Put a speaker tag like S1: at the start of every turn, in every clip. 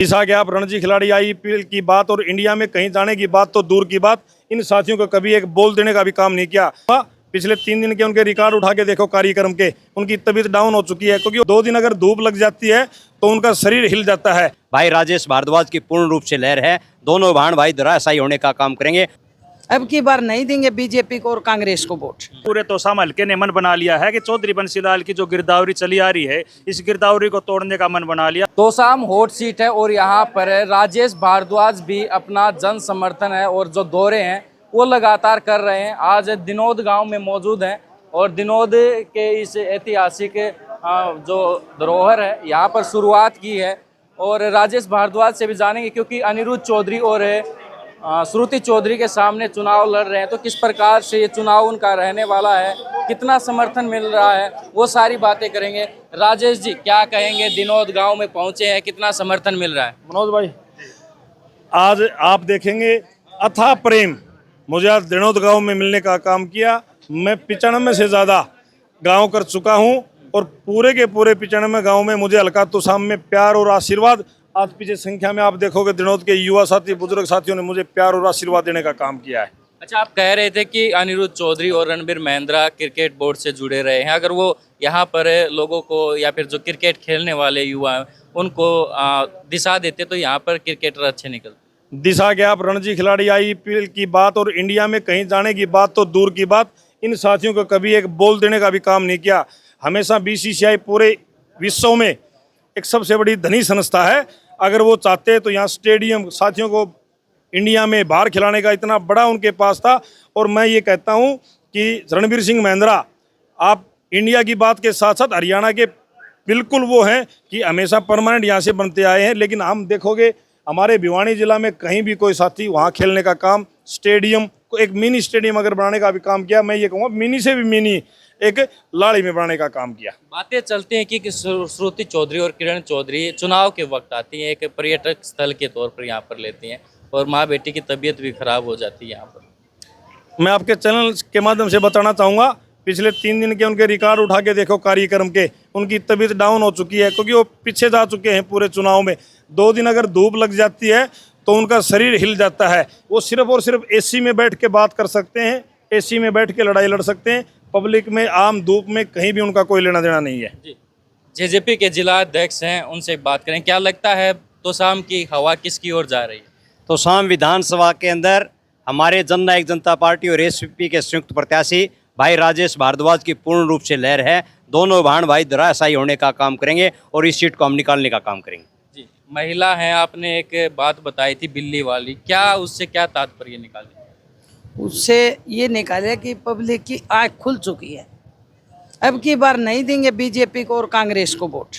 S1: इस आगे आप रणजी खिलाड़ी आईपीएल की बात और इंडिया में कहीं जाने की बात तो दूर की बात, इन साथियों को कभी एक बोल देने का भी काम नहीं किया। पिछले 3 दिन के उनके रिकॉर्ड उठा के देखो कार्यक्रम के, उनकी तबीयत डाउन हो चुकी है क्योंकि 2 दिन अगर धूप लग जाती है तो उनका शरीर हिल जाता है।
S2: भाई राजेश भारद्वाज की पूर्ण रूप से लहर है। दोनों भाण भाई धराशायी होने का काम करेंगे।
S3: अब की बार नहीं देंगे बीजेपी को और कांग्रेस को वोट।
S4: पूरे तोसाम हल्के ने मन बना लिया है कि चौधरी बंसीलाल की जो गिरदावरी चली आ रही है, इस गिरदावरी को तोड़ने का मन बना लिया।
S5: तोसाम हॉट सीट है और यहाँ पर राजेश भारद्वाज भी अपना जन समर्थन है और जो दौरे हैं वो लगातार कर रहे हैं। आज दिनोद गांव में मौजूद हैं और दिनोद के इस ऐतिहासिक जो धरोहर है यहाँ पर शुरुआत की है और राजेश भारद्वाज से भी जानेंगे क्योंकि अनिरुद्ध चौधरी और श्रुति चौधरी के सामने चुनाव लड़ रहे हैं, तो किस प्रकार से ये चुनाव उनका रहने वाला है, कितना समर्थन मिल रहा है, वो सारी बातें करेंगे। राजेश जी क्या कहेंगे, दिनोद गांव में पहुंचे हैं, कितना समर्थन मिल रहा है?
S1: मनोज भाई, आज आप देखेंगे अथाह प्रेम मुझे आज दिनोद गांव में मिलने का काम किया। मैं 95 से ज़्यादा गांव कर चुका हूं और पूरे के पूरे 95 गांव में मुझे हल्का तोसाम में प्यार और आशीर्वाद, आज पीछे संख्या में आप देखोगे दिनोद के युवा साथी बुजुर्ग साथियों ने मुझे प्यार और आशीर्वाद देने का काम किया है।
S5: अच्छा, आप कह रहे थे कि अनिरुद्ध चौधरी और रणबीर महिंद्रा क्रिकेट बोर्ड से जुड़े रहे हैं, अगर वो यहाँ पर लोगों को या फिर जो क्रिकेट खेलने वाले युवा हैं उनको दिशा देते तो यहाँ पर क्रिकेटर अच्छे निकलते।
S1: दिशा के आप रणजी खिलाड़ी आईपीएल की बात और इंडिया में कहीं जाने की बात तो दूर की बात, इन साथियों को कभी एक बोल देने का भी काम नहीं किया। हमेशा बीसीसीआई पूरे विश्व में एक सबसे बड़ी धनी संस्था है। अगर वो चाहते तो यहाँ स्टेडियम साथियों को इंडिया में बाहर खिलाने का इतना बड़ा उनके पास था। और मैं ये कहता हूँ कि रणबीर सिंह महिंद्रा, आप इंडिया की बात के साथ साथ हरियाणा के बिल्कुल वो हैं कि हमेशा परमानेंट यहाँ से बनते आए हैं। लेकिन हम देखोगे हमारे भिवानी जिला में कहीं भी कोई साथी वहाँ खेलने का काम, स्टेडियम को एक मिनी स्टेडियम अगर बनाने का भी काम किया, मैं ये कहूँगा मिनी से भी मिनी एक लाड़ी में बनाने का काम किया।
S5: बातें चलती हैं कि श्रुति चौधरी और किरण चौधरी चुनाव के वक्त आती हैं, एक पर्यटक स्थल के तौर पर यहाँ पर लेती हैं और माँ बेटी की तबीयत भी खराब हो जाती है यहाँ पर।
S1: मैं आपके चैनल के माध्यम से बताना चाहूँगा, पिछले 3 दिन के उनके रिकॉर्ड उठा के देखो कार्यक्रम के, उनकी तबीयत डाउन हो चुकी है क्योंकि वो पीछे जा चुके हैं पूरे चुनाव में। 2 दिन अगर धूप लग जाती है तो उनका शरीर हिल जाता है। वो सिर्फ और सिर्फ एसी में बैठ के बात कर सकते हैं, एसी में बैठ के लड़ाई लड़ सकते हैं। पब्लिक में आम धूप में कहीं भी उनका कोई लेना देना नहीं है।
S5: जेजेपी के जिला अध्यक्ष हैं, उनसे बात करें। क्या लगता है तोसाम की हवा किसकी ओर जा रही है?
S2: तोसाम विधानसभा के अंदर हमारे जननायक जनता पार्टी और एसपी के संयुक्त प्रत्याशी भाई राजेश भारद्वाज की पूर्ण रूप से लहर है। दोनों भाण भाई धराशायी होने का काम करेंगे और इस सीट को हम निकालने का काम करेंगे।
S5: जी, महिला हैं, आपने एक बात बताई थी बिल्ली वाली, क्या उससे क्या तात्पर्य निकाले?
S3: उससे ये निकाले कि पब्लिक की आँख खुल चुकी है, अब की बार नहीं देंगे बीजेपी को और कांग्रेस को वोट।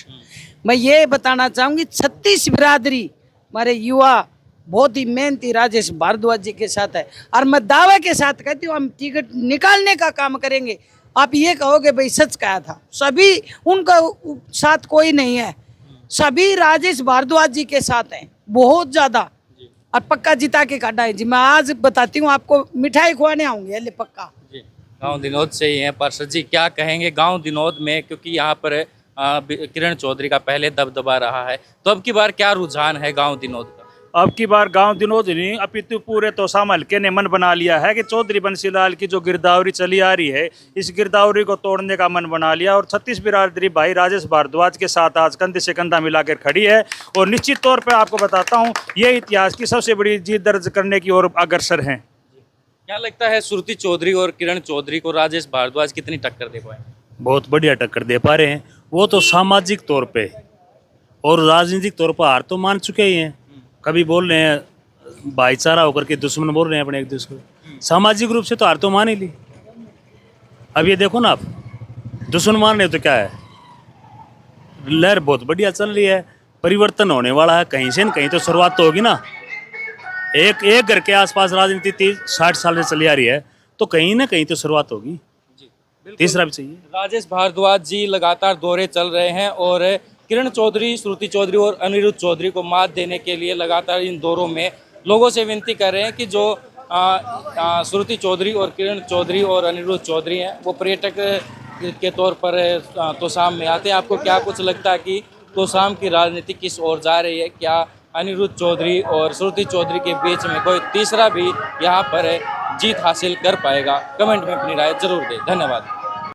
S3: मैं ये बताना चाहूँगी 36 बिरादरी हमारे युवा बहुत ही मेहनती राजेश भारद्वाज जी के साथ है और मैं दावे के साथ कहती हूँ हम टिकट निकालने का काम करेंगे। आप ये कहोगे भाई सच कहा था, सभी उनका साथ कोई नहीं है, सभी राजेश भारद्वाज जी के साथ हैं बहुत ज़्यादा और पक्का जिता के काटा है जी। मैं आज बताती हूँ आपको, मिठाई खुआने आऊँगी अल्ले पक्का।
S5: गांव दिनोद से ही हैं पार्षद जी, क्या कहेंगे गांव दिनोद में, क्योंकि यहाँ पर किरण चौधरी का पहले दबदबा रहा है, तो अब की बार क्या रुझान है गांव दिनोद का?
S4: अब की बार गांव दिनोद नहीं अपितु पूरे तोसाम हल्के ने मन बना लिया है कि चौधरी बंसीलाल की जो गिरदावरी चली आ रही है, इस गिरदावरी को तोड़ने का मन बना लिया। और 36 बिरादरी भाई राजेश भारद्वाज के साथ आज कंधे से कंधा मिलाकर खड़ी है और निश्चित तौर पर आपको बताता हूँ ये इतिहास की सबसे बड़ी जीत दर्ज करने की ओर अग्रसर हैं।
S5: क्या लगता है श्रुति चौधरी और किरण चौधरी को राजेश भारद्वाज कितनी टक्कर दे पाए?
S6: बहुत बढ़िया टक्कर दे पा रहे हैं। वो तो सामाजिक तौर पे और राजनीतिक तौर पर हार तो मान चुके ही हैं। कभी बोल रहे हैं भाईचारा होकर के दुश्मन बोल रहे हैं अपने एक दूसरे को, सामाजिक रूप से तो हार तो मान ही ली। अब ये देखो ना, आप दुश्मन मान रहे तो क्या है, लहर बहुत बढ़िया चल रही है, परिवर्तन होने वाला है। कहीं से न कहीं तो शुरुआत तो होगी ना। एक घर के आसपास राजनीति 60 साल से चली आ रही है, तो कहीं ना कहीं तो शुरुआत होगी। तीसरा भी चाहिए।
S5: राजेश भारद्वाज जी लगातार दौरे चल रहे हैं और किरण चौधरी, श्रुति चौधरी और अनिरुद्ध चौधरी को मात देने के लिए लगातार इन दौरों में लोगों से विनती कर रहे हैं कि जो श्रुति चौधरी और किरण चौधरी और अनिरुद्ध चौधरी हैं वो पर्यटक के तौर पर तोसाम में आते हैं। आपको क्या कुछ लगता है कि तोसाम की राजनीति किस ओर जा रही है? क्या अनिरुद्ध चौधरी और श्रुति चौधरी के बीच में कोई तीसरा भी यहाँ पर जीत हासिल कर पाएगा? कमेंट में अपनी राय जरूर दें। धन्यवाद।